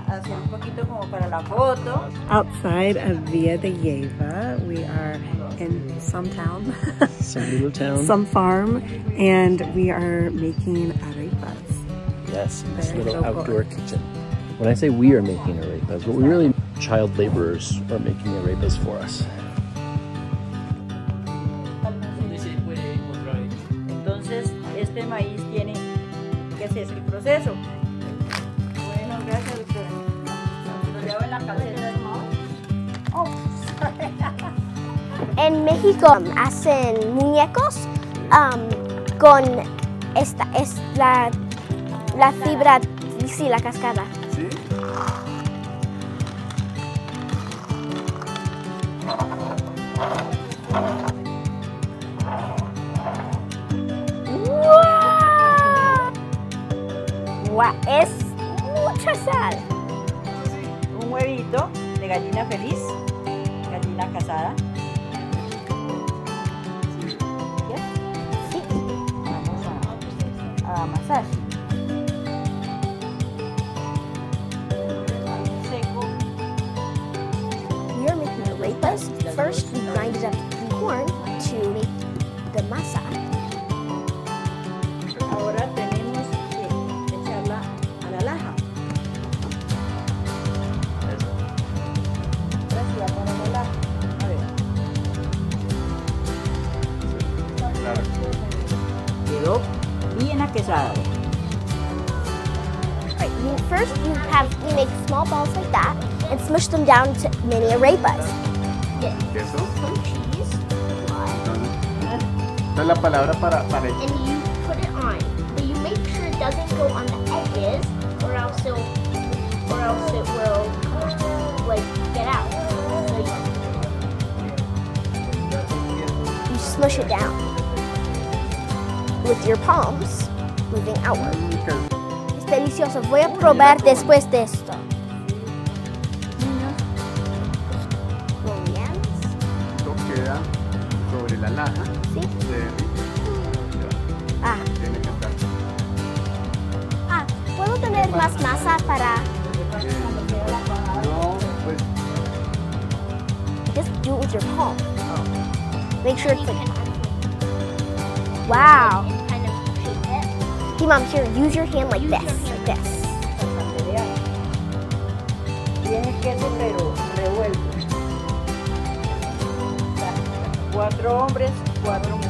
hacer un poquito como para la foto. Outside of Villa de Leyva, we are in some town, some little town, some farm, and we are making arepas. Yes, in this little local. outdoor kitchen. When I say we are making arepas, but we really, child laborers are making arepas for us. Entonces, este maíz tiene que hacerse el proceso. Bueno, gracias, doctora. Lo llevo en la calceta. Oh, en México hacen muñecos con esta es la fibra, sí, la cascada. ¿Sí? ¡Wow! Es mucha sal. un huevito de gallina feliz, gallina casada. Sí. Vamos a amasar. Seco. We are making arepas. First, we grinded up the corn to make the masa. Ahora tenemos que echarla a la laja. Ahora sí, a poner la laja. A ver. Quedó bien aquesada. Right. First, you make small balls like that and smush them down to mini arepas. ¿Queso? Some cheese. Esta es la palabra para And you put it on, but you make sure it doesn't go on the edges, or else it will like get out. So you smush it down with your palms moving outward. Es delicioso. Voy a probar después de esto. esto queda sobre la laja. Sí. Ah. Tiene que estar. ¿Puedo tener más masa para...? No, pues. Just do it with your palm. Make sure it's like... Wow. Hey, Mom, here, use your hand like this. Like this. Tiene queso pero revuelto. 4 hombres, 4 mujeres.